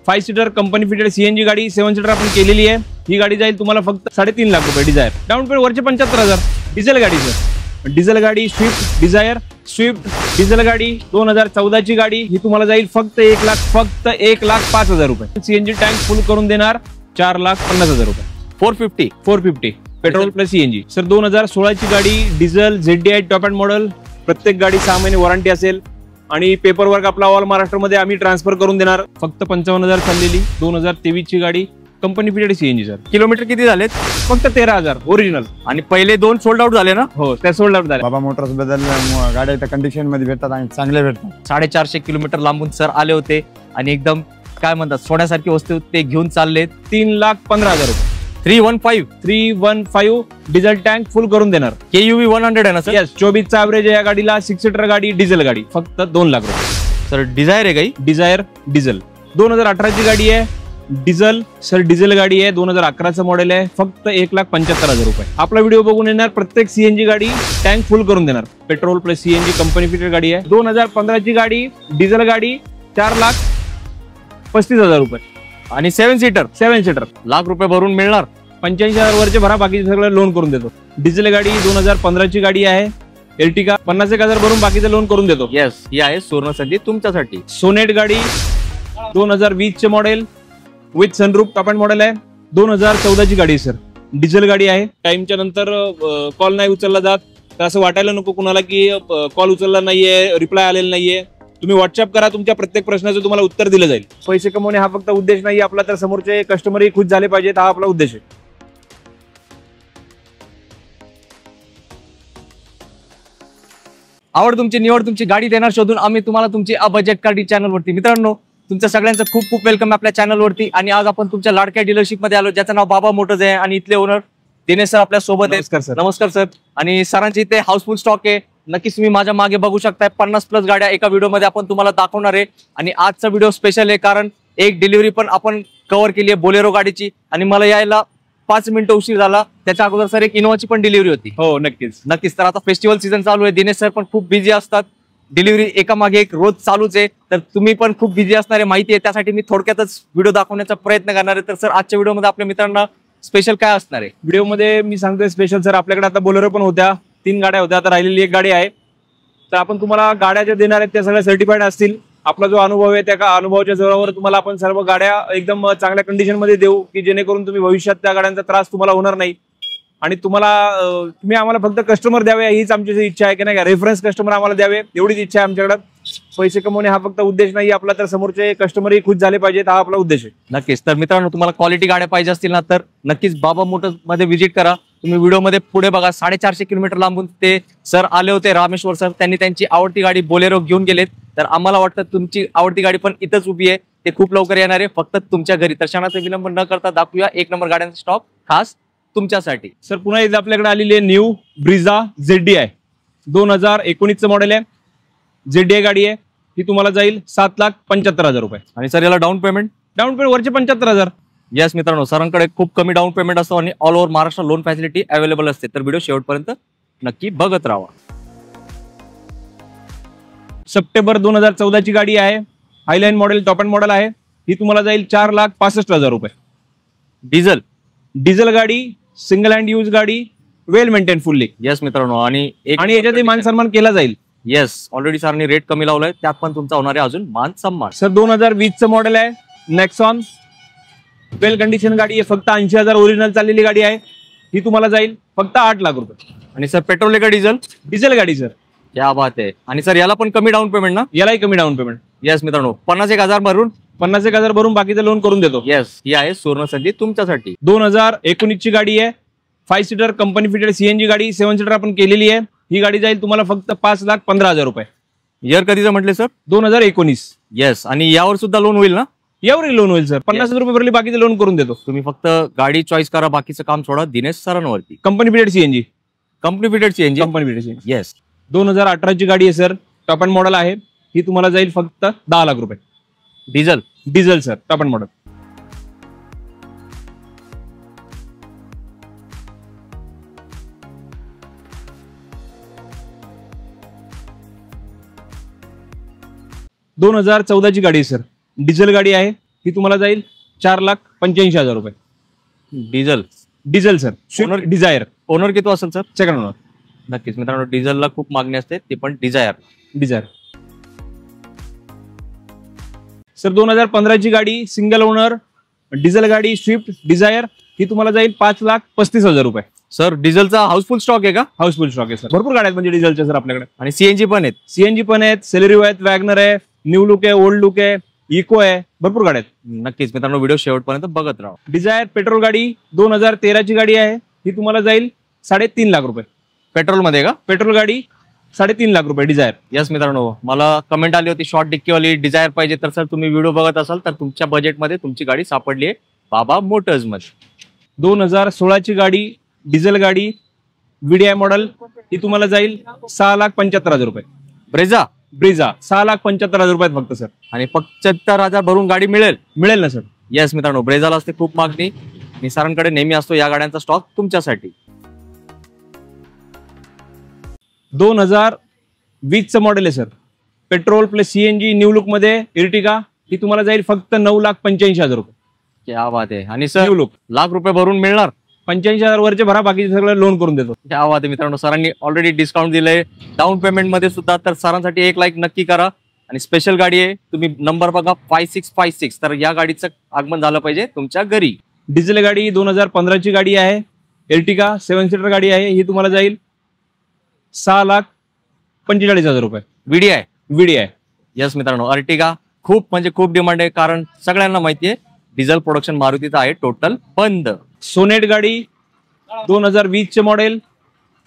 5 seater company fitted CNG गाडी 7 seater आपण केलेली आहे। ही गाडी जाईल तुम्हाला फक्त 3.5 लाख रुपये डिझायर डाऊन पेमेंट वरचे 75,000। डिझेल गाडी सर, डिझेल गाडी स्विफ्ट डिझायर, स्विफ्ट डिझेल गाडी 2014 ची गाडी ही तुम्हाला जाईल फक्त 1,05,000 रुपये। सीएनजी टँक फुल करून देणार 4,50,000 रुपये। 450 पेट्रोल प्लस सीएनजी सर। 2016 ची गाडी diesel ZDI top end model, प्रत्येक गाडी 6 महिने वॉरंटी असेल आणि पेपर वर्क आपला ऑल महाराष्ट्रामध्ये आम्ही ट्रान्सफर करून देणार। फक्त 55,000 चाललेली 2023 ची गाडी company fitted CNG sir. Kilometre किती झालेत? फक्त 13,000 ओरिजिनल। आणि पहिले 2 सोल्ड आउट झाले ना? हो, त्या सोल्ड आउट झाले। बाबा मोटर्स बद्दल गाड्या त्या कंडिशन मध्ये भेटतात आणि चांगले भेटतात। 450 किलोमीटर लांबून सर आले होते आणि एकदम काय म्हणतात सोन्यासारखी वस्तू ते घेऊन चालले। 3,15,000 रुपये। 315 डिझेल टँक फुल करून देणार। KUV 100 आहे ना सर? यस, 24 चा ऍव्हरेज आहे या गाडीला। 6 सीटर गाडी डिझेल गाडी फक्त 2 लाख रुपये सर। डिझायर आहे काही? डिझायर डिझेल 2018 ची गाडी आहे। डिझेल सर, डिझेल गाडी आहे 2011चं मॉडेल आहे। फक्त 1,75,000 रुपये। आपला व्हिडिओ बघून येणार प्रत्येक सीएनजी गाडी टँक फुल करून देणार। Petrol plus CNG company fitted गाडी आहे। 2015 ची गाडी डिझेल गाडी 4,35,000 रुपये आणि 7 सीटर लाख रुपये भरून मिळणार। 85,000 वरचे भरा, बाकीचे सगळं लोन करून देतो। डिझेल गाडी 2015 ची गाडी आहे। एर्टिगा 50,000 भरून बाकीचं लोन करून देतो। येस, ही आहे सुवर्ण संधी तुमच्यासाठी। सोनेट गाडी 2020 चे model with sunroof top end model आहे। 2014 ची गाडी सर, डिझेल गाडी आहे। टाइमच्या नंतर कॉल नाही उचलला जात, तर असं वाटायला नको कुणाला की कॉल उचलला नाहीये, रिप्लाय आलेला नाहीये। तुम्ही व्हॉट्सअप करा, तुमच्या प्रत्येक प्रश्नाचं तुम्हाला उत्तर दिलं जाईल। पैसे कमवणे हा फक्त उद्देश नाही आपला, तर समोरचे कस्टमरही खुश झाले पाहिजेत हा आपला उद्देश आहे। आवड तुमची, निवड तुमची, गाडी देणार शोधून आम्ही तुम्हाला तुमची बजेट गाडी चॅनलवरती। मित्रांनो, तुमच्या सगळ्यांचं खूप खूप वेलकम आपल्या चॅनलवरती। आणि आज आपण तुमच्या लाडक्या डीलरशिप मध्ये आलो, ज्याचं नाव बाबा मोटर्स आहे आणि इथले ओनर दिनेश सर आपल्या सोबत आहेत। नमस्कार सर। आणि सरांचे इथे हाऊसफुल स्टॉक आहे। नक्कीच तुम्ही माझ्या मागे बघू शकताय 50+ गाड्या एका व्हिडिओ मध्ये आपण तुम्हाला दाखवणार आहे। आणि आजचा व्हिडिओ स्पेशल आहे कारण एक डिलिव्हरी पण आपण कव्हर केली आहे बोलेरो गाडीची, आणि मला यायला 5 मिनिटं उशीर झाला। त्याच्या अगोदर सर एक इनोवाची पण डिलिव्हरी होती। हो, नक्कीच। तर आता फेस्टिवल सीझन चालू आहे, दिनेश सर पण खूप बिझी असतात, डिलिव्हरी एका मागे एक रोज चालूच आहे, तर तुम्ही पण खूप बिझी असणार आहे माहिती आहे। त्यासाठी मी थोडक्यातच व्हिडिओ दाखवण्याचा प्रयत्न करणार आहे। तर सर, आजच्या व्हिडिओमध्ये आपल्या मित्रांना स्पेशल काय असणार आहे? व्हिडिओमध्ये मी सांगतोय स्पेशल सर, आपल्याकडे आता बोलेरो पण होत्या, 3 गाड्या होत्या, आता राहिलेली 1 गाडी आहे। तर आपण तुम्हाला गाड्या ज्या देणार आहेत त्या सगळ्या सर्टिफाईड असतील। आपला जो अनुभव आहे त्या अनुभवाच्या जोरावर तुम्हाला आपण सर्व गाड्या एकदम चांगल्या कंडिशन मध्ये देऊ, की जेणेकरून तुम्ही भविष्यात त्या गाड्यांचा त्रास तुम्हाला होणार नाही। आणि तुम्ही आम्हाला फक्त कस्टमर द्यावे हीच आमची इच्छा आहे, की नाही का, रेफरन्स कस्टमर आम्हाला द्यावे एवढीच इच्छा आहे आमच्याकडे। पैसे कमवणे हा फक्त उद्देश नाही आपला, तर समोरचे कस्टमरही खुश झाले पाहिजेत हा आपला उद्देश आहे। नक्कीच। तर मित्रांनो, तुम्हाला क्वालिटी गाड्या पाहिजे असतील ना, तर नक्कीच बाबा मोटर्स मध्ये व्हिजिट करा। तुम्ही व्हिडिओमध्ये पुढे बघा, 450 किलोमीटर लांबून ते सर आले होते, रामेश्वर सर। त्यांनी त्यांची आवडती गाडी बोलेरो घेऊन गेलेत। तर आम्हाला वाटतं तुमची आवडती गाडी पण इथंच उभी आहे, ते खूप लवकर येणार आहे फक्त तुमच्या घरी। तर क्षणाचा विलंब न करता दाखवूया 1 नंबर गाड्यांचा स्टॉक खास तुमच्यासाठी। सर, पुन्हा एकदा आपल्याकडे आलेली आहे न्यू ब्रिझा ZDI 2019चं मॉडेल आहे। ZDI गाडी आहे, ही तुम्हाला जाईल 7,75,000 रुपये। आणि सर, याला डाऊन पेमेंट वरचे 75,000। येस मित्रांनो, सरांकडे खूप कमी डाऊन पेमेंट असतो आणि all over Maharashtra loan facility available असते। तर व्हिडिओ शेवटपर्यंत नक्की बघत राहा। सप्टेंबर 2014 ची गाडी आहे। हायलाईन मॉडेल टॉप अँड मॉडेल आहे। ही तुम्हाला जाईल 4,65,000 रुपये। डिझेल गाडी, सिंगल हँड यूज गाडी, वेल मेंटेन फुल्ली। येस मित्रांनो, आणि याच्यातही मान सन्मान केला जाईल। येस, ऑलरेडी सरांनी रेट कमी लावलाय, त्यात पण तुमचा होणार आहे अजून मान सन्मान। सर, 2020चं मॉडेल आहे, नेक्सॉन वेल कंडिशन गाडी आहे। फक्त 80,000 ओरिजिनल चाललेली गाडी आहे। ही तुम्हाला जाईल फक्त 8 लाख रुपये। आणि सर, पेट्रोल का डिझेल? डिझेल गाडी सर। क्या बात आहे। आणि सर, याला पण कमी डाऊन पेमेंट ना? यालाही कमी डाऊन पेमेंट। येस मित्रांनो, 51,000 भरून बाकीचं लोन करून देतो। येस, ही आहे सुवर्ण संधी तुमच्यासाठी। 2019 ची गाडी आहे। 5 सीटर कंपनी फिटेड सीएनजी गाडी 7 सीटर आपण केलेली आहे। ही गाडी जाईल तुम्हाला फक्त 5,15,000 रुपये। इयर कधीचं म्हटले सर? 2019। येस, आणि यावर सुद्धा लोन होईल ना? यावरही लोन होईल सर। 50,000 रुपये भरले, बाकीचं लोन करून देतो। तुम्ही फक्त गाडी चॉईस करा, बाकीचं काम सोडा दिनेश सरांवरती। Company fitted CNG yes. 2018 ची गाडी आहे सर, टॉप अँड मॉडेल आहे। ही तुम्हाला जाईल फक्त 10 लाख रुपये। Diesel sir, top end model. 2014 ची गाडी आहे सर, डिझेल गाडी आहे। ही तुम्हाला जाईल 4,85,000 रुपये. Diesel diesel sir, swift Dzire owner किती असेल सर? Second owner. नक्कीच मित्रांनो, डिझेलला खूप मागणी असते, ते पण डिझायर. सर 2015 ची गाडी, सिंगल ओनर डिझेल गाडी, स्विफ्ट डिझायर, ही तुम्हाला जाईल 5,35,000 रुपये. सर डिझेलचा हाऊसफुल स्टॉक आहे का? हाऊसफुल स्टॉक आहे सर, भरपूर गाड्या आहेत म्हणजे डिझेलच्या सर आपल्याकडे. आणि सीएनजी पण आहेत? सीएनजी पण आहेत, सेलेरिओ आहेत, वॅगनर आहे, न्यू लुक आहे, ओल्ड लुक आहे, इको आहे, भरपूर गाड्या आहेत. नक्कीच मित्रांनो, व्हिडिओ शेवटपर्यंत बघत राहा. डिझायर पेट्रोल गाडी 2013 ची गाडी आहे, ही तुम्हाला जाईल 3.5 लाख रुपये. पेट्रोल मध्ये का? पेट्रोल गाडी 3.5 लाख रुपये डिझायर. यस मित्रांनो, मला कमेंट आली होती शॉर्ट डिक्कीवाली डिझायर पाहिजे, तर सर तुम्ही व्हिडिओ बघत असाल तर तुमच्या बजेटमध्ये तुमची गाडी सापडली आहे बाबा मोटर्स मध्ये. 2016 ची गाडी, डिझेल गाडी, VDI मॉडेल, ही तुम्हाला जाईल 6,75,000 रुपये. ब्रेझा 6,75,000 रुपयात फक्त सर. आणि 75,000 भरून गाडी मिळेल ना सर. येस मित्रांनो, ब्रेझाला असते खूप मागणी आणि सरांकडे नेहमी असतो या गाड्यांचा स्टॉक तुमच्यासाठी. 2020 चं मॉडेल आहे sir, petrol plus CNG, new look मध्ये इर्टिगा, ही तुम्हाला जाईल फक्त 9,85,000 रुपये. क्या बात आहे. आणि सर न्यू लुक लाख रुपये भरून मिळणार? 85,000 वरचे भरा, बाकीचे सगळं लोन करून देतो. क्या बात आहे मित्रांनो, सरांनी ऑलरेडी डिस्काउंट दिलंय डाऊन पेमेंट मध्ये सुद्धा. तर सरांसाठी एक लाईक नक्की करा. आणि स्पेशल गाडी आहे, तुम्ही नंबर बघा 5656, तर या गाडीचं आगमन झालं पाहिजे तुमच्या घरी. डिझेल गाडी 2015 ची गाडी आहे, एर्टिगा 7 सीटर गाडी आहे, ही तुम्हाला जाईल 6,45,000 रुपये. VDI. यस मित्रांनो, अर्टिगा खूप म्हणजे खूप डिमांड आहे, कारण सगळ्यांना माहिती आहे डिझेल प्रोडक्शन मारुतीचं आहे टोटल बंद. सोनेट गाडी 2020 चे model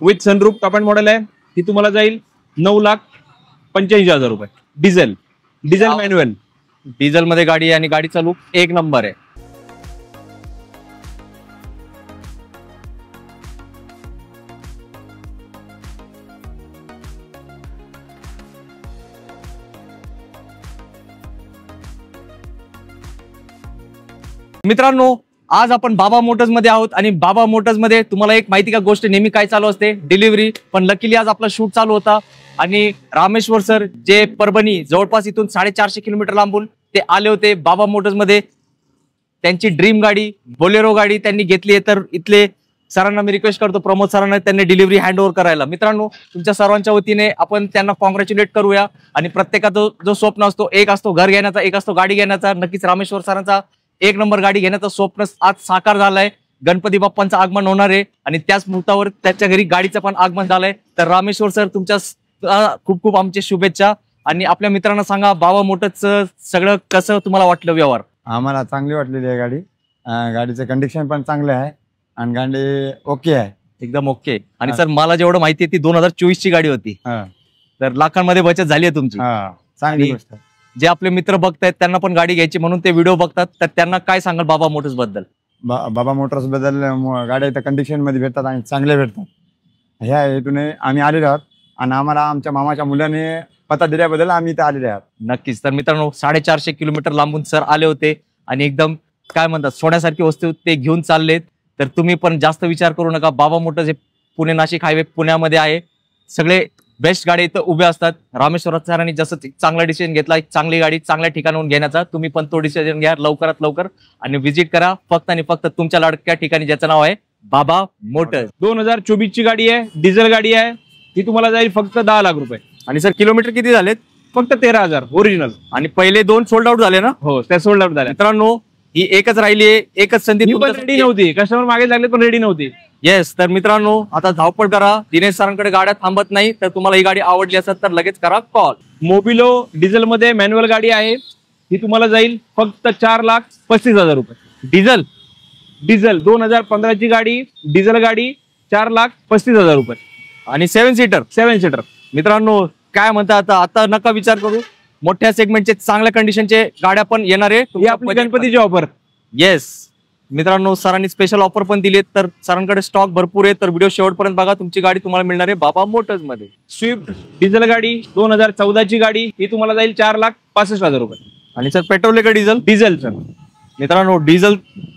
with sunroof top end model आहे, ही तुम्हाला जाईल 9,85,000 रुपये. Diesel manual. डिझेल मध्ये गाडी आहे आणि गाडीचा लुक एक नंबर आहे. मित्रांनो, आज आपण बाबा मोटर्स मध्ये आहोत आणि बाबा मोटर्स मध्ये तुम्हाला एक माहिती का गोष्ट नेहमी काय चालू असते, डिलिव्हरी. पण लकीली आज आपला शूट चालू होता आणि रामेश्वर सर जे परभणी जवळपास इथून 450 किलोमीटर लांबून ते आले होते बाबा मोटर्स मध्ये. त्यांची ड्रीम गाडी बोलेरो गाडी त्यांनी घेतली आहे, तर इथले सरांना मी रिक्वेस्ट करतो, प्रमोद सरांना त्यांनी डिलिव्हरी हँड ओव्हर करायला. मित्रांनो, तुमच्या सर्वांच्या वतीने आपण त्यांना कॉंग्रॅच्युलेट करूया. आणि प्रत्येकाचा जो स्वप्न असतो, एक असतो घर घेण्याचा, एक असतो गाडी घेण्याचा. नक्कीच रामेश्वर सरांचा एक नंबर गाडी घेण्याचं स्वप्न आज साकार झालंय. गणपती बाप्पांचं आगमन होणार आहे आणि त्याच मुहूर्तावर त्याच्या घरी गाडीचं पण आगमन झालंय. तर रामेश्वर सर, तुमच्या खूप खूप आमच्या शुभेच्छा. आणि आपल्या मित्रांना सांगा, बाबा मोटर्सचं सगळं कसं तुम्हाला वाटलं व्यवहार? आम्हाला चांगली वाटलेली आहे गाडी. गाडीचं कंडिशन पण चांगलं आहे आणि गाडी ओके आहे, एकदम ओके. आणि सर मला जेवढं माहिती आहे ती 2024 ची गाडी होती, तर लाखांमध्ये बचत झाली आहे तुमची. चांगली गोष्ट. जे आपले मित्र बघतायत त्यांना पण गाडी घ्यायची म्हणून ते व्हिडिओ बघतात, तर त्यांना काय सांगाल बाबा मोटर्स बद्दल? बाबा मोटर्स बद्दल गाड्या इथं कंडिशन मध्ये भेटतात आणि चांगले भेटतात. ह्या हेतूने आम्ही आलेलो आहोत आणि आम्हाला आमच्या मामाच्या मुलाने पत्ता दिल्याबद्दल आम्ही इथे आलेले आहोत. नक्कीच. तर मित्रांनो, 450 किलोमीटर लांबून सर आले होते आणि एकदम काय म्हणतात सोन्यासारखी वस्तू ते घेऊन चाललेत. तर तुम्ही पण जास्त विचार करू नका. बाबा मोटर्स हे पुणे नाशिक हायवे पुण्यामध्ये आहे. सगळे बेस्ट गाडी इथं उभे असतात. रामेश्वर सरांनी जसं चांगला डिसिजन घेतला, एक चांगली गाडी चांगल्या ठिकाणाहून घेण्याचा, तुम्ही पण तो डिसिजन घ्या लवकरात लवकर आणि व्हिजिट करा फक्त आणि फक्त तुमच्या लाडक्या ठिकाणी, ज्याचं नाव आहे बाबा मोटर्स. 2024 ची गाडी आहे, डिझेल गाडी आहे, ती तुम्हाला जाईल फक्त 10 लाख रुपये. आणि सर किलोमीटर किती झालेत? फक्त 13,000 ओरिजिनल. आणि पहिले 2 सोल्ड आउट झाले ना? हो, त्या सोल्ड आउट झाल्या. मित्रांनो, ही एकच राहिली आहे, एकच संधी. रेडी नव्हती, कस्टमर मागे लागले पण रेडी नव्हती. येस. तर मित्रांनो, आता धावपळ करा. दिनेश सरांकडे गाड्या थांबत नाही. तर तुम्हाला ही गाडी आवडली असेल तर लगेच करा कॉल. मोबिलो डिझेल मध्ये मॅन्युअल गाडी आहे, ही तुम्हाला जाईल फक्त 4,35,000 रुपये. डिझेल 2015 ची गाडी, डिझेल गाडी 4,35,000 रुपये. आणि 7 सीटर. मित्रांनो, काय म्हणतात आता नका विचार करू. मोठ्या सेगमेंटचे चांगल्या कंडिशनचे गाड्या पण येणार आहे. ही आपली गणपतीची ऑफर. येस मित्रांनो, सरांनी स्पेशल ऑफर पण दिली. तर सरांकडे स्टॉक भरपूर आहे. तर व्हिडिओ शेवटपर्यंत बघा. तुमची गाडी तुम्हाला मिळणार आहे बाबा मोटर्स मध्ये. स्विफ्ट डिझेल गाडी 2014 ची गाडी, ही तुम्हाला जाईल 4,65,000 रुपये. आणि सर पेट्रोल का डिझेल? Diesel sir. मित्रांनो, डिझेल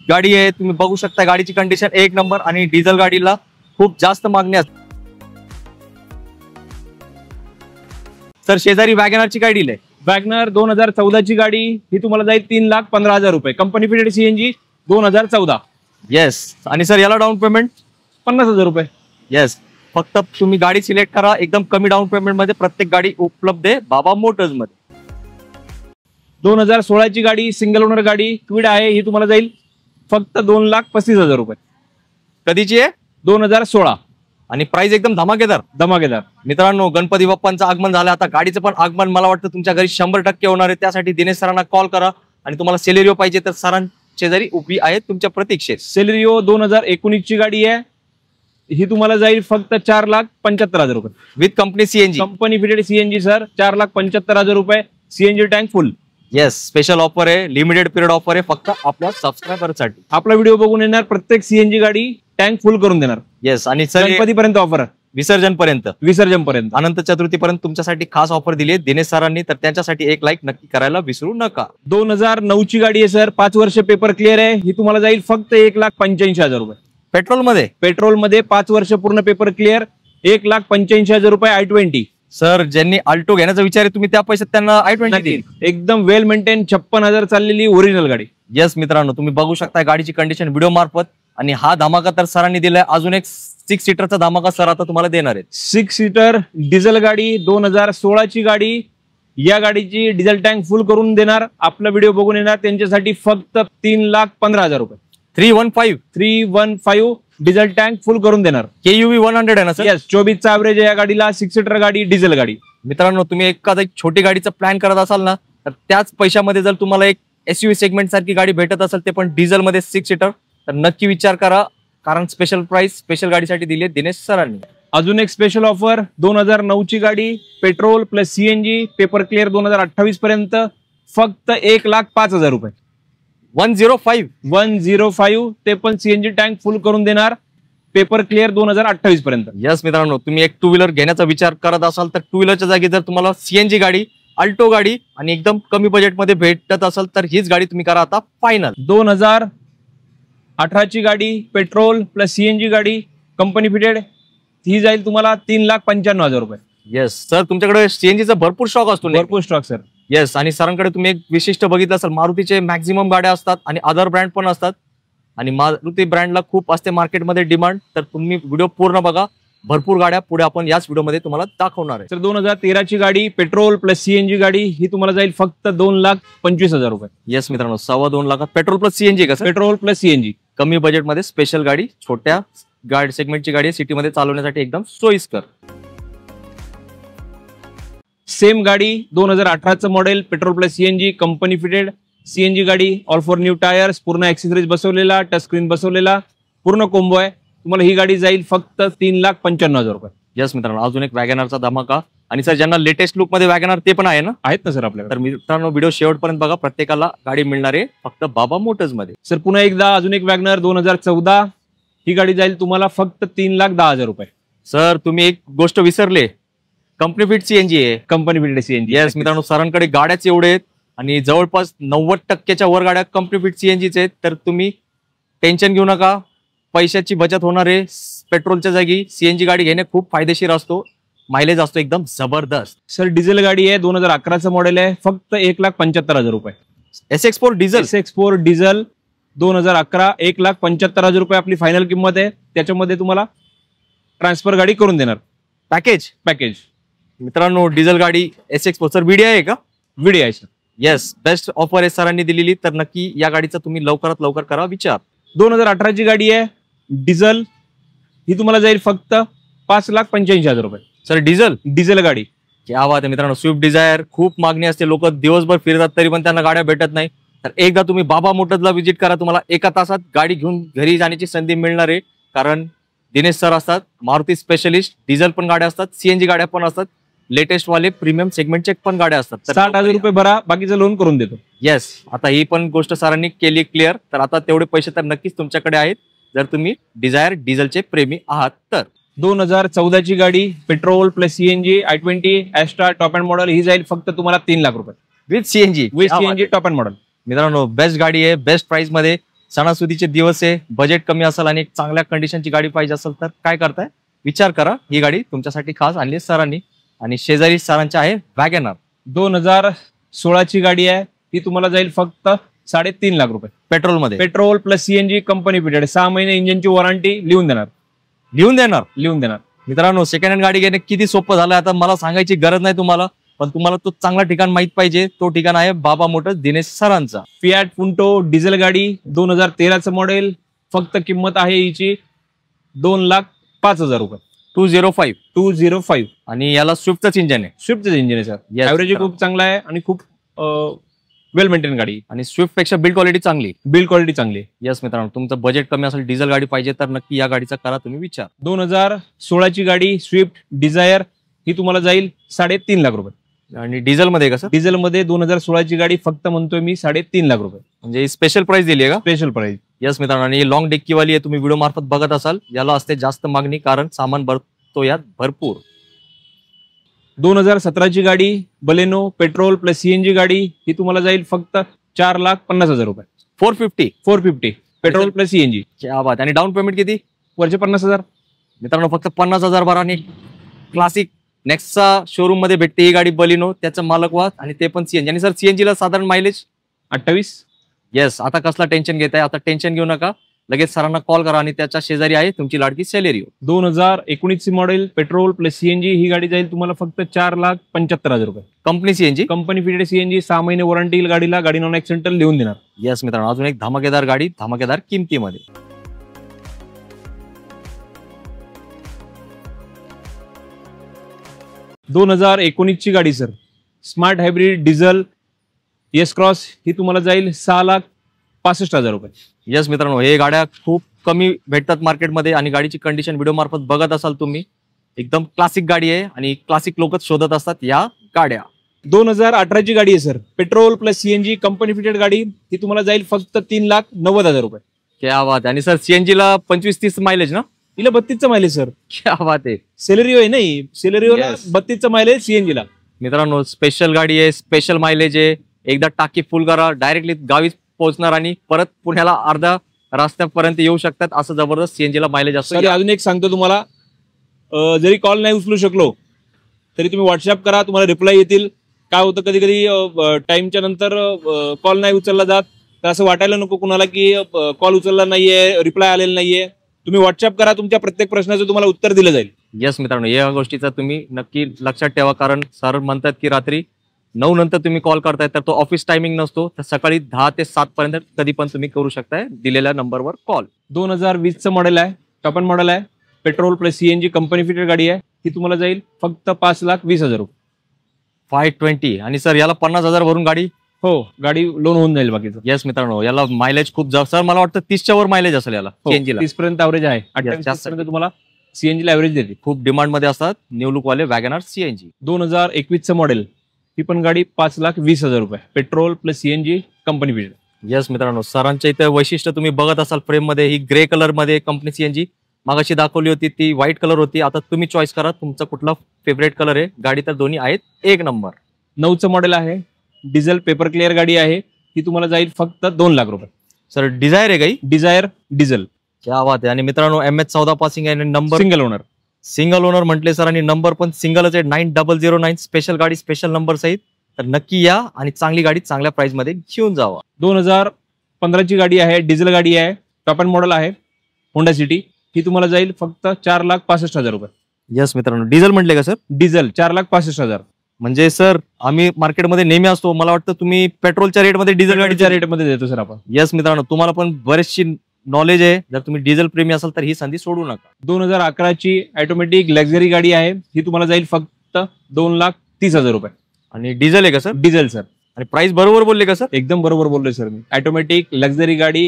गाडी आहे, तुम्ही बघू शकता. गाडीची कंडिशन एक नंबर आणि डिझेल गाडीला खूप जास्त मागणी असते. सर शेजारी वॅगनरची काय डील आहे? वॅगनर 2014 ची गाडी ही तुम्हाला जाईल 3,15,000 रुपये. Company fitted CNG 2014. येस. आणि सर याला डाऊन पेमेंट 50,000 रुपये. येस. फक्त तुम्ही गाडी सिलेक्ट करा, एकदम कमी डाऊन पेमेंट मध्ये प्रत्येक गाडी उपलब्ध आहे बाबा मोटर्स मध्ये. 2016 ची गाडी सिंगल ओनर गाडी क्विड आहे, ही तुम्हाला जाईल फक्त 2,35,000 रुपये. कधीची आहे? 2016. आणि प्राइस एकदम धमाकेदार. मित्रांनो, गणपती बाप्पांचं आगमन झालं, आता गाडीचं पण आगमन मला वाटतं तुमच्या घरी 100% होणार आहे. त्यासाठी दिनेश सरांना कॉल करा. आणि तुम्हाला सेलेरिओ पाहिजे तर सरांच्या जरी उभी आहेत तुमच्या प्रतीक्षेत. सेलेरिओ 2019 ची गाडी आहे, ही तुम्हाला जाईल फक्त 4,75,000 रुपये with company CNG. Company fitted CNG sir, 4,75,000 रुपये. सीएनजी टँक फुल. येस. स्पेशल ऑफर आहे, लिमिटेड पिरियड ऑफर आहे, फक्त आपल्या सबस्क्रायबर साठी. आपला व्हिडिओ बघून येणार प्रत्येक सीएनजी गाडी टँक फुल करून देणार. येस. आणि सर गणपतीपर्यंत ऑफर, विसर्जन पर्यंत, अनंत चतुर्थीपर्यंत तुमच्यासाठी खास ऑफर दिली आहे दिनेश सरांनी, तर त्यांच्यासाठी एक लाईक नक्की करायला विसरू नका. 2009 ची गाडी आहे सर, 5 वर्ष पेपर क्लिअर आहे, ही तुम्हाला जाईल फक्त 1,85,000 रुपये. पेट्रोल मध्ये 5 वर्ष पूर्ण पेपर क्लिअर, 1,85,000 रुपये. i20. सर ज्यांनी अल्टो घेण्याचा विचार आहे तुम्ही त्या पैशात त्यांना i20 एकदम वेल मेंटेन 56,000 चाललेली ओरिजिनल गाडी. येस मित्रांनो, तुम्ही बघू शकता गाडीची कंडिशन व्हिडिओ मार्फत. आणि हा धमाका तर सरांनी दिलाय, अजून एक 6 सीटरचा धमाका सर आता तुम्हाला देणार आहेत. 6 सीटर डिझेल गाडी 2016 ची गाडी, या गाडीची डिझेल टँक फुल करून देणार. आपला व्हिडिओ बघून येणार त्यांच्यासाठी फक्त 3,15,000 रुपये. 315 डिझेल टँक फुल करून देणार. KUV 100 आहे ना सर? येस. 24चा ऍव्हरेज आहे या गाडीला. 6 सीटर गाडी, डिझेल गाडी. मित्रांनो, तुम्ही एखादा छोटी गाडीचा प्लॅन करत असाल ना, तर त्याच पैशामध्ये जर तुम्हाला एक SUV सेगमेंट सारखी गाडी भेटत असेल, ते पण डिझेल मध्ये 6 सीटर, तर नक्की विचार करा. कारण स्पेशल प्राइस स्पेशल गाडीसाठी दिली आहे दिनेश सरांनी. अजून एक स्पेशल ऑफर, 2009 ची गाडी, petrol plus CNG, paper clear 2028 पर्यंत, फक्त 1,05,000 रुपये. 105 ते पण सीएनजी टँक फुल करून देणार, पेपर क्लिअर 2028 पर्यंत. यस मित्रांनो, तुम्ही एक 2 व्हीलर घेण्याचा विचार करत असाल तर 2 व्हीलरच्या जागी जर तुम्हाला सीएनजी गाडी, अल्टो गाडी आणि एकदम कमी बजेटमध्ये भेटत असेल तर हीच गाडी तुम्ही करा आता फायनल. 2018 ची गाडी, पेट्रोल प्लस सीएनजी गाडी, कंपनी फिटेड, ही जाईल तुम्हाला 3,95,000 रुपये. येस सर, तुमच्याकडे सीएनजीचा भरपूर स्टॉक असतो. भरपूर स्टॉक सर. येस. आणि सरांकडे तुम्ही एक विशिष्ट बघितलं असेल, मारुतीचे मॅक्झिमम गाड्या असतात आणि अदर ब्रँड पण असतात. आणि मारुती ब्रँडला खूप असते मार्केटमध्ये डिमांड. तर तुम्ही व्हिडिओ पूर्ण बघा, भरपूर गाड्या पुढे आपण याच व्हिडिओमध्ये तुम्हाला दाखवणार आहे. तर 2013 ची गाडी, पेट्रोल प्लस सीएनजी गाडी, ही तुम्हाला जाईल फक्त 2,25,000 रुपये. येस मित्रांनो, 2.25 लाखात पेट्रोल प्लस सीएनजी का? पेट्रोल प्लस सीएनजी, कमी बजेटमध्ये स्पेशल गाडी, छोट्या गाडी सेगमेंटची गाडी, सिटीमध्ये चालवण्यासाठी एकदम सोयीस्कर. सेम गाडी 2018चं model, petrol plus CNG, company fitted CNG गाडी, ऑल फॉर न्यू टायर्स, पूर्ण ऍक्सेसरीज बसवलेला, टच स्क्रीन बसवलेला, पूर्ण कोंबो आहे. तुम्हाला ही गाडी जाईल फक्त 3,95,000 रुपये. यस मित्रांनो, अजून एक वॅगनरचा धमाका. आणि सर ज्यांना लेटेस्ट लुक मध्ये वॅगनर ते पण आहे ना? आहेत ना सर आपल्याकडे. तर मित्रांनो, व्हिडिओ शेवटपर्यंत बघा, प्रत्येकाला गाडी मिळणार आहे फक्त बाबा मोटर्स मध्ये. सर पुन्हा एकदा अजून एक वॅगनर 2014, ही गाडी जाईल तुम्हाला फक्त 3,10,000 रुपये. सर तुम्ही एक गोष्ट विसरले, कंपनी फिट सीएनजी आहे. Company fitted CNG. येस मित्रांनो, सरांकडे गाड्याच एवढे आहेत आणि जवळपास 90% वर गाड्या कंपनी फिट सीएनजीचे आहेत. तर तुम्ही टेन्शन घेऊ नका, पैशाची बचत होणार आहे. पेट्रोलच्या जागी सीएनजी गाडी घेणे खूप फायदेशीर असतो, मायलेज असतो एकदम जबरदस्त. सर डिझेल गाडी आहे, 2011चं मॉडेल आहे, फक्त 1,75,000 रुपये. SX4 diesel. SX4 डिझेल 2011, 1,75,000 रुपये आपली फायनल किंमत आहे. त्याच्यामध्ये तुम्हाला ट्रान्सफर गाडी करून देणार. पॅकेज मित्रांनो, डिझेल गाडी SX4. सर VDI आहे का? VDI आहे सर. येस, बेस्ट ऑफर आहे सरांनी दिलेली. तर नक्की या गाडीचा तुम्ही लवकरात लवकर करा विचार. 2018 ची गाडी आहे, डिझेल, ही तुम्हाला जाईल फक्त 5,85,000 रुपये. सर डिझेल गाडी, क्या बात आहे मित्रांनो. स्विफ्ट डिझायर खूप मागणी असते, लोक दिवसभर फिरतात तरी पण त्यांना गाड्या भेटत नाही. तर एकदा तुम्ही बाबा मोटर्सला व्हिजिट करा, तुम्हाला 1 तासात गाडी घेऊन घरी जाण्याची संधी मिळणार आहे. कारण दिनेश सर असतात मारुती स्पेशलिस्ट, डिझेल पण गाड्या असतात, सीएनजी गाड्या पण असतात, लेटेस्ट वाले प्रीमियम सेगमेंटचे पण गाड्या असतात. 60,000 रुपये भरा, बाकीचं लोन करून देतो. येस, आता ही पण गोष्ट सरांनी केली क्लिअर. तर आता तेवढे पैसे तर नक्कीच तुमच्याकडे आहेत जर तुम्ही डिझायर डिझेलचे प्रेमी आहात तर. 2014 ची गाडी, petrol plus CNG, i20 Asta top end model, ही जाईल फक्त तुम्हाला 3 लाख रुपये with CNG top end model. मित्रांनो, बेस्ट गाडी आहे, बेस्ट प्राइस मध्ये. सणासुदीचे दिवस आहे, बजेट कमी असेल आणि एक चांगल्या कंडिशनची गाडी पाहिजे असेल तर काय करताय, विचार करा. ही गाडी तुमच्यासाठी खास आणली सरांनी. आणि शेजारी सरांच्या आहे वॅगनर 2016ची गाडी आहे, ही तुम्हाला जाईल फक्त 3.5 लाख रुपये. पेट्रोल मध्ये petrol plus CNG company period, 6 महिने इंजिनची वॉरंटी लिहून देणार. मित्रांनो, सेकंड हँड गाडी घेणे किती सोपं झालं आता मला सांगायची गरज नाही तुम्हाला, पण तुम्हाला तो चांगला ठिकाण माहित पाहिजे. तो ठिकाण आहे बाबा मोटर्स दिनेश सरांचा. फियाट पुंटो डिझेल गाडी 2013चं मॉडेल, फक्त किंमत आहे हिची 2,05,000 रुपये. 205 आणि याला स्विफ्टच इंजिन आहे. स्विफ्टचं इंजिन आहे सर. Yes, average sir. खूप चांगला आहे आणि खूप वेल मेंटेन गाडी. आणि स्विफ्ट पेक्षा बिल्ड क्वालिटी चांगली. बिल्ड क्वालिटी चांगली. यस मित्रांनो, तुमचं बजेट कमी असेल, डिझेल गाडी पाहिजे तर नक्की या गाडीचा करा तुम्ही विचार. 2016ची गाडी स्विफ्ट डिझायर, ही तुम्हाला जाईल 3.5 लाख रुपये. आणि डिझेल मध्ये कसं? डिझेल मध्ये 2016ची गाडी फक्त म्हणतोय मी 3.5 लाख रुपये. म्हणजे स्पेशल प्राइस दिली आहे का? Special price. यस मित्रांनो, आणि लॉंग डेक्कीवाली आहे, तुम्ही व्हिडिओ मार्फत बघत असाल. याला असते जास्त मागणी, कारण सामान भरतो यात भरपूर. 2017ची गाडी बलेनो पेट्रोल प्लस सीएनजी गाडी, ही तुम्हाला जाईल फक्त 4,50,000 रुपये. 450 पेट्रोल प्लस सीएनजी. क्या बात. आणि डाऊन पेमेंट किती? वरचे 50,000. मित्रांनो, फक्त 50,000 भरा आणि क्लासिक नेक्स्टचा शोरूम मध्ये भेटते ही गाडी बलिनो. त्याचं मालक व्हा, आणि ते पण सीएनजी. आणि सर सीएनजी ला साधारण मायलेज 28. येस. आता कसला टेन्शन घेताय? आता टेन्शन घेऊ नका, लगेच सरांना कॉल करा. आणि त्याच्या शेजारी आहे तुमची लाडकी सेलेरिओ. 2019ची मॉडेल पेट्रोल प्लस सीएनजी, ही गाडी जाईल तुम्हाला फक्त 4,75,000 रुपये. Company CNG, company fitted CNG, 6 महिने वॉरंटी येईल गाडीला. गाडी नॉन ऍक्सिडेंटल लिहून देणार. येस मित्रांनो, अजून एक धमाकेदार गाडी, धमाकेदार किमतीमध्ये. 2019ची गाडी sir, smart hybrid diesel S cross, ही तुम्हाला जाईल 6,65,000 रुपये. येस मित्रांनो, हे गाड्या खूप कमी भेटतात मार्केटमध्ये, आणि गाडीची कंडिशन व्हिडिओ मार्फत बघत असाल तुम्ही. एकदम क्लासिक गाडी आहे, आणि क्लासिक लोकच शोधत असतात या गाड्या. 2018ची गाडी आहे sir, petrol plus CNG company fitted गाडी, ही तुम्हाला जाईल फक्त 3,90,000 रुपये. क्या बात. आणि सर सीएनजी ला 25-30 मायलेज ना? हिला 32चं मायलेज सर. क्या बात आहे. सेलेरिओ आहे नाही, सेलेरिओला Yes. 32चं मायलेज, सीएनजी ला. मित्रांनो, स्पेशल गाडी आहे, स्पेशल मायलेज आहे. एकदा टाकी फुल करा, डायरेक्टली गावीच पोहोचणार, आणि परत पुण्याला अर्धा रस्त्यापर्यंत येऊ शकतात. असं जबरदस्त सीएनजी ला मायलेज असतो. अजून एक सांगतो तुम्हाला, जरी कॉल नाही उचलू शकलो तरी तुम्ही व्हॉट्सअप करा, तुम्हाला रिप्लाय येतील. काय होतं, कधी कधी टाइमच्या नंतर कॉल नाही उचलला जात, तर असं वाटायला नको कुणाला की कॉल उचलला नाहीये, रिप्लाय आलेला नाहीये. तुम्ही व्हॉट्सअप करा, तुमच्या प्रत्येक प्रश्नाचं तुम्हाला उत्तर दिलं जाईल. येस मित्रांनो, या गोष्टीचा तुम्ही नक्की लक्षात ठेवा, कारण सर म्हणतात की रात्री 9 नंतर तुम्ही कॉल करताय, तर तो ऑफिस टायमिंग नसतो. तर सकाळी 10 ते 7 पर्यंत कधी पण तुम्ही करू शकताय दिलेल्या नंबरवर कॉल. 2020चं मॉडेल आहे, टॉप एंड मॉडेल आहे, petrol plus CNG company fitted गाडी आहे, ही तुम्हाला जाईल फक्त 5,20,000 रुपये. 520. आणि सर याला 50,000 भरून गाडी? हो, गाडी लोन होऊन जाईल बाकीचं. येस मित्रांनो, याला मायलेज खूप सर मला वाटतं 30च्या वर मायलेज असेल याला. सीएनजी ला 30 पर्यंत ॲव्हरेज आहे. 28 पर्यंत तुम्हाला सीएनजी ला ॲव्हरेज देते. खूप डिमांड मध्ये असतात न्यू लुक वाले वॅगनआर सीएनजी. 2021चं मॉडेल, ही पण गाडी 5,20,000 रुपये, petrol plus CNG company fitted. Yes मित्रांनो, सरांच्या इथे वैशिष्ट्य तुम्ही बघत असाल फ्रेम मध्ये. ही ग्रे कलर मध्ये कंपनी सीएनजी मागाशी दाखवली होती, ती व्हाईट कलर होती. आता तुम्ही चॉईस करा तुमचा कुठला फेवरेट कलर आहे. गाडी तर दोन्ही आहेत एक नंबर. 9चं मॉडेल आहे, डिझेल पेपर क्लिअर गाडी आहे, ही तुम्हाला जाईल फक्त 2 लाख रुपये. सर डिझायर आहे काही? Dzire diesel. क्या बात आहे. आणि मित्रांनो, MS14 पासिंग आहे, नंबर सिंगल ओनर म्हटले सर, आणि नंबर पण सिंगलच आहे, 9009. स्पेशल गाडी, स्पेशल नंबर सहित. तर नक्की या आणि चांगली गाडी चांगल्या प्राइस मध्ये घेऊन जावा. 2015ची गाडी आहे, डिझेल गाडी आहे, टॉप एंड मॉडेल आहे, होंडा सिटी, ही तुम्हाला जाईल फक्त 4,65,000 रुपये. यस मित्रांनो, डिझेल म्हटले का सर? डिझेल 4,65,000. म्हणजे सर आम्ही मार्केटमध्ये नेहमी असतो, मला वाटतं तुम्ही पेट्रोलच्या रेटमध्ये डिझेल गाडीच्या रेटमध्ये देतो सर आपण. यस मित्रांनो, तुम्हाला पण बरेचशी नॉलेज आहे. जर तुम्ही डिझेल प्रेमी असाल तर ही संधी सोडू नका. 2011ची ऑटोमॅटिक लक्झरी गाडी आहे, ही तुम्हाला जाईल फक्त 2,30,000 रुपये. आणि डिझेल आहे का सर? Diesel sir. आणि प्राइस बरोबर बोलले का सर? एकदम बरोबर बोललोय सर मी. ऑटोमॅटिक लक्झरी गाडी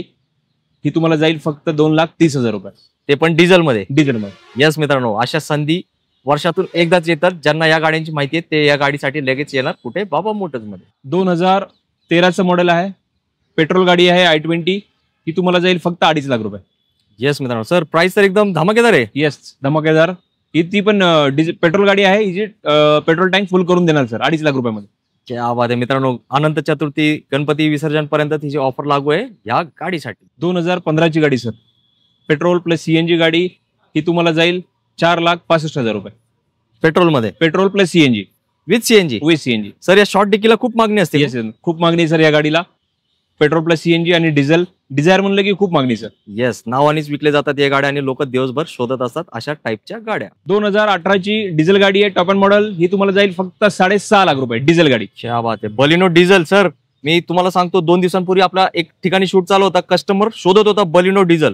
ही तुम्हाला जाईल फक्त 2,30,000 रुपये, ते पण डिझेल मध्ये. डिझेलमध्ये. यस मित्रांनो, अशा संधी वर्षातून एकदाच येतात. ज्यांना या गाड्यांची माहिती आहे ते या गाडीसाठी लगेच येणार कुठे? बाबा मोटर्स मध्ये. 2013चं मॉडेल आहे, पेट्रोल गाडी आहे, i20, ही तुम्हाला जाईल फक्त 2.5 लाख रुपये. येस मित्रांनो, सर प्राइस तर एकदम धमाकेदार आहे. येस, धमाकेदार. ती पण पेट्रोल गाडी आहे, हिची पेट्रोल टँक फुल करून देणार सर 2.5 लाख रुपयामध्ये. क्या बात आहे मित्रांनो, अनंत चतुर्थी गणपती विसर्जन पर्यंत तिची ऑफर लागू आहे या गाडीसाठी. 2015ची गाडी सर, पेट्रोल प्लस सीएनजी गाडी, ही तुम्हाला जाईल 4,65,000 रुपये. पेट्रोल मध्ये? Petrol plus CNG. With CNG. With CNG. Sir या शॉर्ट डिकीला खूप मागणी असते. येस, खूप मागणी सर या गाडीला. पेट्रोल प्लस सीएनजी आणि डिझेल. डिझायर म्हणलं की खूप मागणी सर. येस, नावानेच विकले जातात या गाड्या आणि लोक दिवसभर शोधत असतात अशा टाईपच्या गाड्या. 2018ची डिझेल गाडी आहे, टॉप अँड मॉडेल. ही तुम्हाला जाईल फक्त 6.5 लाख रुपये डिझेल गाडी. क्या बात आहे. Baleno diesel. सर मी तुम्हाला सांगतो 2 दिवसांपूर्वी आपला एक ठिकाणी शूट चालू होता, कस्टमर शोधत होता बलिनो डिझेल.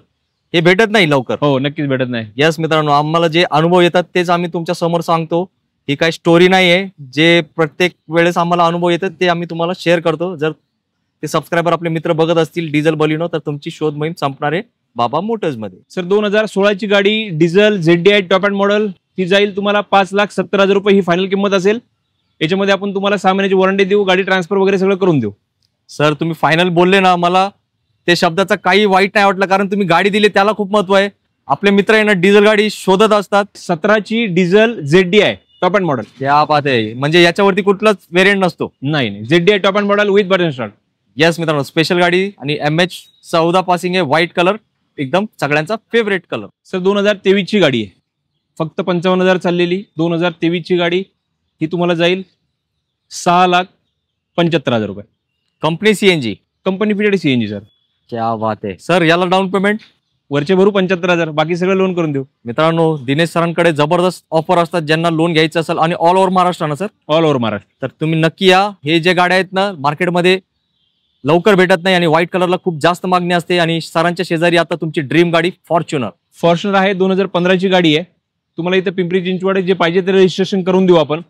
हे भेटत नाही लवकर. हो, नक्कीच भेटत नाही. यस मित्रांनो, आम्हाला जे अनुभव येतात तेच आम्ही तुमच्या समोर सांगतो. ही काही स्टोरी नाहीये, जे प्रत्येक वेळेस आम्हाला अनुभव येतात ते आम्ही तुम्हाला शेअर करतो. जर ते सबस्क्रायबर आपले मित्र बघत असतील डिझेल बलिनो, तर तुमची शोध मोहीम संपणार आहे बाबा मोटर्स मध्ये. सर 2016ची गाडी diesel ZDI top end model. ती जाईल तुम्हाला 5,70,000 रुपये ही फायनल किंमत असेल. याच्यामध्ये आपण तुम्हाला 6 महिन्याची वॉरंटी देऊ, गाडी ट्रान्सफर वगैरे सगळं करून देऊ. सर तुम्ही फायनल बोलले ना, मला ते शब्दाचा काही वाईट नाही वाटलं, कारण तुम्ही गाडी दिली त्याला खूप महत्व आहे. आपले मित्र आहे ना डिझेल गाडी शोधत असतात. 17ची diesel ZDI top end model. त्या बात आहे, म्हणजे याच्यावरती कुठलाच व्हेरियंट नसतो. नाही, ZDI top end model with button start. Yes मित्रांनो, स्पेशल गाडी आणि MH14 पासिंग आहे, व्हाईट कलर, एकदम सगळ्यांचा फेवरेट कलर. सर 2023ची गाडी आहे, फक्त 55,000 चाललेली. 2023ची गाडी ही तुम्हाला जाईल 6,75,000 रुपये. Company CNG. Company fitted CNG sir. क्या बात आहे. सर याला डाऊन पेमेंट वरचे भरू 75,000, बाकी सगळं लोन करून देऊ. मित्रांनो दिनेश सरांकडे जबरदस्त ऑफर असतात ज्यांना लोन घ्यायचं असेल, आणि ऑल ओव्हर महाराष्ट्र ना सर. All over Maharashtra. तर तुम्ही नक्की या. हे जे गाड्या आहेत ना मार्केटमध्ये लवकर भेटत नाही आणि व्हाईट कलरला खूप जास्त मागणी असते. आणि सरांच्या शेजारी आता तुमची ड्रीम गाडी फॉर्च्युनर आहे. 2015ची गाडी आहे. तुम्हाला इथं पिंपरी चिंचवड जे पाहिजे ते रजिस्ट्रेशन करून देऊ आपण.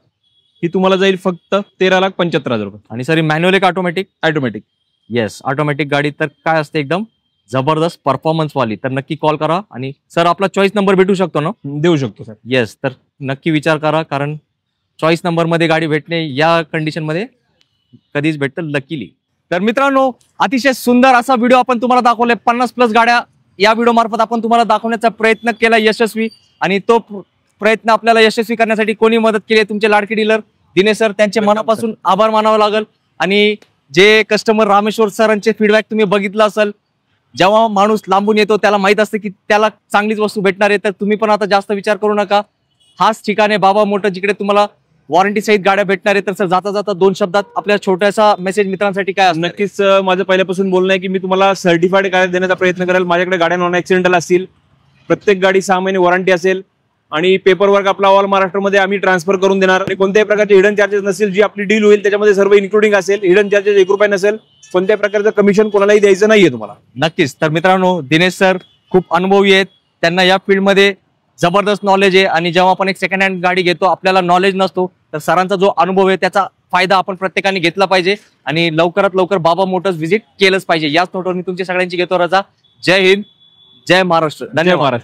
ही तुम्हाला जाईल फक्त 13,75,000 रुपये. आणि सर मॅन्युअल एक ऑटोमॅटिक. ऑटोमॅटिक. येस, ऑटोमॅटिक गाडी तर काय असते एकदम जबरदस्त परफॉर्मन्स वाली. तर नक्की कॉल करा. आणि सर आपला चॉईस नंबर भेटू शकतो ना? देऊ शकतो सर. येस, तर नक्की विचार करा, कारण चॉईस नंबर मध्ये गाडी भेटणे या कंडिशन मध्ये कधीच भेटतं लकीली. तर मित्रांनो अतिशय सुंदर असा व्हिडिओ आपण तुम्हाला दाखवलाय. 50+ गाड्या या व्हिडिओ मार्फत आपण तुम्हाला दाखवण्याचा प्रयत्न केला यशस्वी. आणि तो प्रयत्न आपल्याला यशस्वी करण्यासाठी कोणी मदत केली आहे? तुमचे लाडके डीलर दिनेश सर. त्यांचे मनापासून आभार मानावं लागेल. आणि जे कस्टमर रामेश्वर सरांचे फीडबॅक तुम्ही बघितलं असेल, जेव्हा माणूस लांबून येतो त्याला माहित असतं की त्याला चांगलीच वस्तू भेटणार आहे. तर तुम्ही पण आता जास्त विचार करू नका. हाच ठिकाण आहे बाबा मोटर, जिकडे तुम्हाला वॉरंटी सहित गाड्या भेटणार आहे. तर सर जाता जाता 2 शब्दात आपल्या छोट्यासा मेसेज मित्रांसाठी काय असणार? नक्कीच माझं पहिल्यापासून बोलणं आहे की मी तुम्हाला सर्टिफाईड गाड्या देण्याचा प्रयत्न करेल. माझ्याकडे गाड्या नॉन ऍक्सिडेंटल असतील, प्रत्येक गाडी 6 महिने वॉरंटी असेल, आणि पेपर वर्क आपला ऑल महाराष्ट्रामध्ये आम्ही ट्रान्सफर करून देणार. आणि कोणत्याही प्रकारचे हिडन चार्जेस नसेल. जी आपली डील होईल त्याच्यामध्ये सर्व इन्क्लुडिंग असेल. हिडन चार्जेस 1 रुपया नसेल. कोणत्याही प्रकारचं कमिशन कोणालाही द्यायचं नाहीये तुम्हाला. नक्कीच. तर मित्रांनो दिनेश सर खूप अनुभवी आहेत, त्यांना या फील्डमध्ये जबरदस्त नॉलेज आहे. आणि जेव्हा आपण एक सेकंड हँड गाडी घेतो आपल्याला नॉलेज नसतो, तर सरांचा जो अनुभव आहे त्याचा फायदा आपण प्रत्येकाने घेतला पाहिजे. आणि लवकरात लवकर बाबा मोटर्स व्हिजिट केलंच पाहिजे. याच नोटवर मी तुमच्या सगळ्यांची घेतो रजा. जय हिंद, जय महाराष्ट्र. धन्यवाद.